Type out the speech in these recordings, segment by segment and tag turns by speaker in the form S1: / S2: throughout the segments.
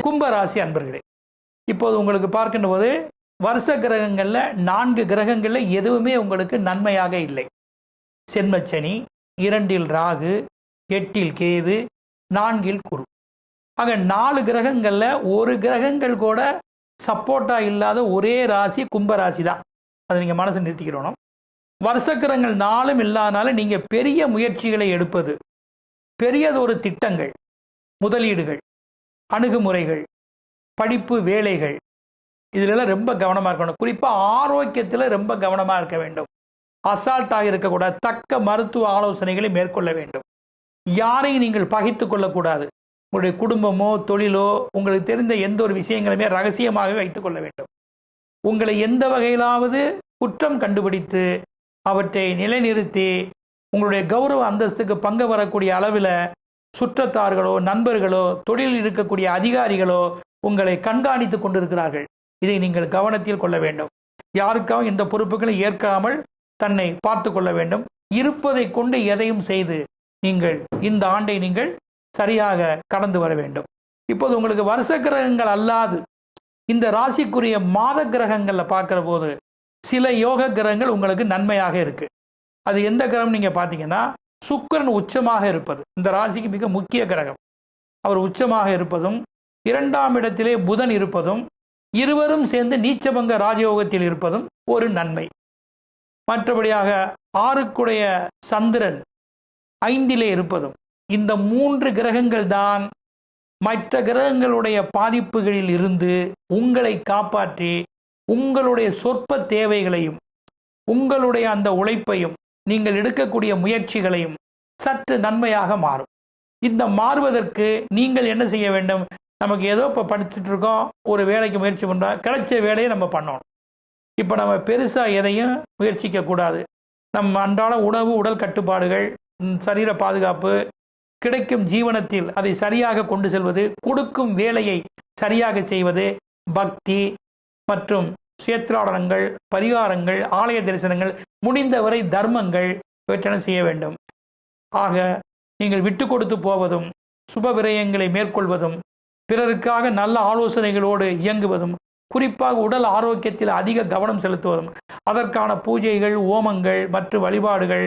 S1: கும்பராசி அன்பர்களே, இப்போது உங்களுக்கு பார்க்கின்ற போது வருஷ கிரகங்களில் 4 கிரகங்களில் எதுவுமே உங்களுக்கு நன்மையாக இல்லை. சென்மச்சனி, 2இல் ராகு, 8இல் கேது, 4இல் குரு. ஆக 4 கிரகங்களில் ஒரு கிரகங்கள் கூட சப்போர்ட்டா இல்லாத ஒரே ராசி கும்பராசி தான். அதை நீங்கள் மனசு நிறுத்திக்கிறோம். வருஷக்கிரகங்கள் 4ம் இல்லாதனால நீங்கள் பெரிய முயற்சிகளை எடுப்பது, பெரியதொரு திட்டங்கள், முதலீடுகள், அணுகுமுறைகள், படிப்பு, வேலைகள், இதிலெல்லாம் ரொம்ப கவனமாக இருக்கணும். குறிப்பாக ஆரோக்கியத்தில் ரொம்ப கவனமாக இருக்க வேண்டும். அசால்ட்டாக இருக்கக்கூடாது. தக்க மருத்துவ ஆலோசனைகளை மேற்கொள்ள வேண்டும். யாரையும் நீங்கள் பகைத்து கொள்ளக்கூடாது. உங்களுடைய குடும்பமோ தொழிலோ உங்களுக்கு தெரிந்த எந்த ஒரு விஷயங்களுமே ரகசியமாகவே வைத்துக் கொள்ள வேண்டும். உங்களை எந்த வகையிலாவது குற்றம் கண்டுபிடித்து அவற்றை நிலைநிறுத்தி உங்களுடைய கௌரவ அந்தஸ்துக்கு பங்கு வரக்கூடிய அளவில் சுற்றத்தார்களோ நண்பர்களோ தொழிலில் இருக்கக்கூடிய அதிகாரிகளோ உங்களை கண்காணித்து கொண்டிருக்கிறார்கள். இதை நீங்கள் கவனத்தில் கொள்ள வேண்டும். யாருக்காகவும் இந்த பொறுப்புகளை ஏற்காமல் தன்னை பார்த்து கொள்ள வேண்டும். இருப்பதை கொண்டு எதையும் செய்து நீங்கள் இந்த ஆண்டை நீங்கள் சரியாக கடந்து வர வேண்டும். இப்போது உங்களுக்கு வருஷ கிரகங்கள் அல்லாது இந்த ராசிக்குரிய மாத கிரகங்களில் பார்க்கிற போது சில யோக கிரகங்கள் உங்களுக்கு நன்மையாக இருக்கு. அது எந்த கிரகம் நீங்க பார்த்தீங்கன்னா, சுக்கிரன் உச்சமாக இருப்பது இந்த ராசிக்கு மிக முக்கிய கிரகம். அவர் உச்சமாக இருப்பதும் 2ஆம் இடத்திலே புதன் இருப்பதும் இருவரும் சேர்ந்து நீச்சபங்க ராஜயோகத்தில் இருப்பதும் ஒரு நன்மை. மற்றபடியாக 6க்குடைய சந்திரன் 5இலே இருப்பதும், இந்த 3 கிரகங்கள் தான் மற்ற கிரகங்களுடைய பாதிப்புகளில் இருந்து உங்களை காப்பாற்றி உங்களுடைய சொற்ப தேவைகளையும் உங்களுடைய அந்த உழைப்பையும் நீங்கள் எடுக்கக்கூடிய முயற்சிகளையும் சற்று நன்மையாக மாறும். இந்த மாறுவதற்கு நீங்கள் என்ன செய்ய வேண்டும்? நமக்கு ஏதோ இப்போ படிச்சுட்டு இருக்கோம், ஒரு வேலைக்கு முயற்சி பண்ணுறோம், கிடைச்ச வேலையை நம்ம பண்ணணும். இப்போ நம்ம பெருசாக எதையும் முயற்சிக்க கூடாது. நம் அன்றாட உணவு, உடல் கட்டுப்பாடுகள், சரீர பாதுகாப்பு, கிடைக்கும் ஜீவனத்தில் அதை சரியாக கொண்டு செல்வது, கொடுக்கும் வேலையை சரியாக செய்வது, பக்தி மற்றும் சேத்ராடனங்கள், பரிகாரங்கள், ஆலய தரிசனங்கள், முடிந்தவரை தர்மங்கள் இவற்றெல்லாம் செய்ய வேண்டும். ஆக நீங்கள் விட்டு கொடுத்து போவதும், சுப விரயங்களை மேற்கொள்வதும், பிறருக்காக நல்ல ஆலோசனைகளோடு இயங்குவதும், குறிப்பாக உடல் ஆரோக்கியத்தில் அதிக கவனம் செலுத்துவதும், அதற்கான பூஜைகள், ஓமங்கள் மற்றும் வழிபாடுகள்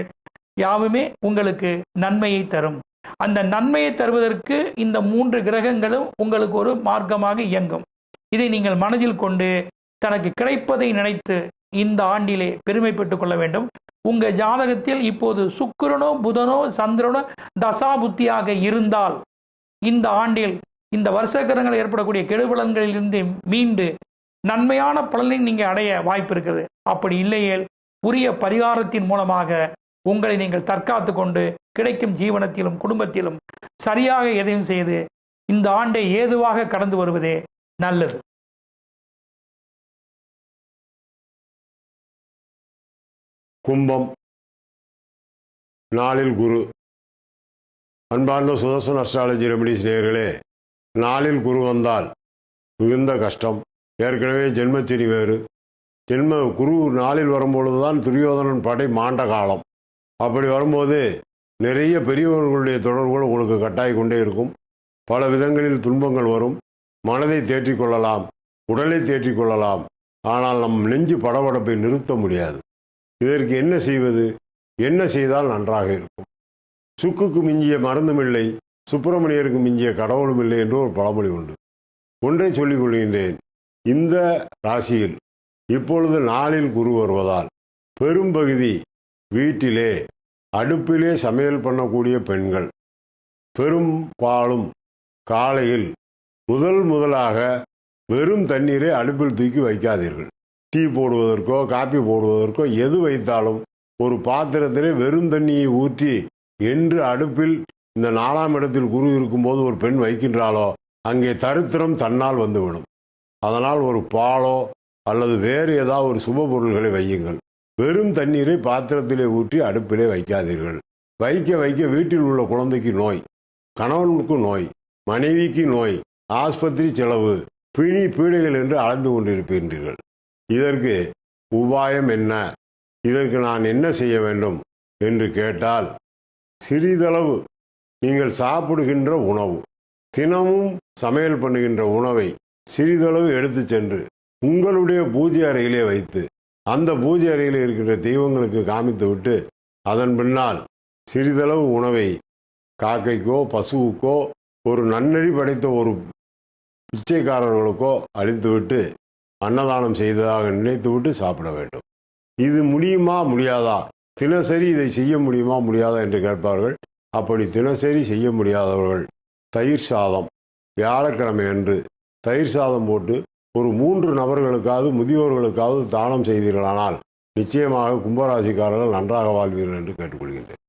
S1: யாவுமே உங்களுக்கு நன்மையை தரும். அந்த நன்மையை தருவதற்கு இந்த 3 கிரகங்களும் உங்களுக்கு ஒரு மார்க்கமாக இயங்கும். இதை நீங்கள் மனதில் கொண்டு தனக்கு கிடைப்பதை நினைத்து இந்த ஆண்டிலே பெருமை பெற்றுக் கொள்ள வேண்டும். உங்க ஜாதகத்தில் இப்போது சுக்கிரனோ புதனோ சந்திரனோ தசாபுத்தியாக இருந்தால் இந்த ஆண்டில் இந்த வருஷக்கிரகங்கள் ஏற்படக்கூடிய கெடுபலன்களிலிருந்து மீண்டு நன்மையான பலனை நீங்க அடைய வாய்ப்பு இருக்கிறது. அப்படி இல்லையேல் உரிய பரிகாரத்தின் மூலமாக உங்களை நீங்கள் தற்காத்து கொண்டு கிடைக்கும் ஜீவனத்திலும் குடும்பத்திலும் சரியாக எதையும் செய்து இந்த ஆண்டை ஏதுவாக கடந்து வருவதே நல்லது.
S2: கும்பம், நாளில் குரு. அன்பார்ந்த சுதர்சன் அஸ்ட்ராலஜி ரெமடிஸ் நேயர்களே, நாளில் குரு வந்தால் மிகுந்த கஷ்டம். ஏற்கனவே ஜென்மச்சனி வேறு. குரு நாளில் வரும்பொழுது தான் துரியோதனன் படை மாண்ட காலம். அப்படி வரும்போது நிறைய பெரியவர்களுடைய தொடர்புகள் உங்களுக்கு கட்டாய் கொண்டே இருக்கும். பல விதங்களில் துன்பங்கள் வரும். மனதை தேற்றிக்கொள்ளலாம், உடலை தேற்றிக்கொள்ளலாம். ஆனால் நம் நெஞ்சு படபடப்பை நிறுத்த முடியாது. இதற்கு என்ன செய்வது? என்ன செய்தால் நன்றாக இருக்கும்? சுக்குக்கு மிஞ்சிய மருந்தும் இல்லை, சுப்பிரமணியருக்கு மிஞ்சிய கடவுளும் இல்லை என்று ஒரு பழமொழி உண்டு. ஒன்றை சொல்லிக் கொள்கின்றேன். இந்த ராசியில் இப்பொழுது நாளில் குரு வருவதால் பெரும்பகுதி வீட்டிலே அடுப்பிலே சமையல் பண்ணக்கூடிய பெண்கள் பெரும்பாலும் காலையில் முதலாக வெறும் தண்ணீரை அடுப்பில் தூக்கி வைக்காதீர்கள். டீ போடுவதற்கோ காப்பி போடுவதற்கோ எது வைத்தாலும் ஒரு பாத்திரத்திலே வெறும் தண்ணியை ஊற்றி என்று அடுப்பில் இந்த 4ஆம் இடத்தில் குரு இருக்கும்போது ஒரு பெண் வைக்கின்றாலோ அங்கே தரித்திரம் தன்னால் வந்துவிடும். அதனால் ஒரு பாலோ அல்லது வேறு ஏதாவது ஒரு சுப பொருள்களை வையுங்கள். வெறும் தண்ணீரை பாத்திரத்திலே ஊற்றி அடுப்பிலே வைக்காதீர்கள். வைக்க வீட்டில் உள்ள குழந்தைக்கு நோய், கணவனுக்கு நோய், மனைவிக்கு நோய், ஆஸ்பத்திரி செலவு, பீடைகள் என்று அலைந்து கொண்டிருக்கின்றீர்கள். இதற்கு உபாயம் என்ன? இதற்கு நான் என்ன செய்ய வேண்டும் என்று கேட்டால், சிறிதளவு நீங்கள் சாப்பிடுகின்ற உணவு, தினமும் சமையல் பண்ணுகின்ற உணவை சிறிதளவு எடுத்து சென்று உங்களுடைய பூஜை அறையிலே வைத்து அந்த பூஜை அறையில் இருக்கின்ற தெய்வங்களுக்கு காமித்து விட்டு அதன் பின்னால் சிறிதளவு உணவை காக்கைக்கோ பசுவுக்கோ ஒரு நன்னெறி படைத்த ஒரு பிச்சைக்காரர்களுக்கோ அளித்துவிட்டு அன்னதானம் செய்ததாக நினைத்துவிட்டு சாப்பிட வேண்டும். இது முடியுமா முடியாதா, தினசரி இதை செய்ய முடியுமா முடியாதா என்று கேட்பார்கள். அப்படி தினசரி செய்ய முடியாதவர்கள் தயிர் சாதம் வியாழக்கிழமை அன்று தயிர் சாதம் போட்டு ஒரு 3 நபர்களுக்காவது முதியோர்களுக்காவது தானம் செய்தீர்களானால் நிச்சயமாக கும்பராசிக்காரர்கள் நன்றாக வாழ்வீர்கள் என்று கேட்டுக்கொள்கின்றேன்.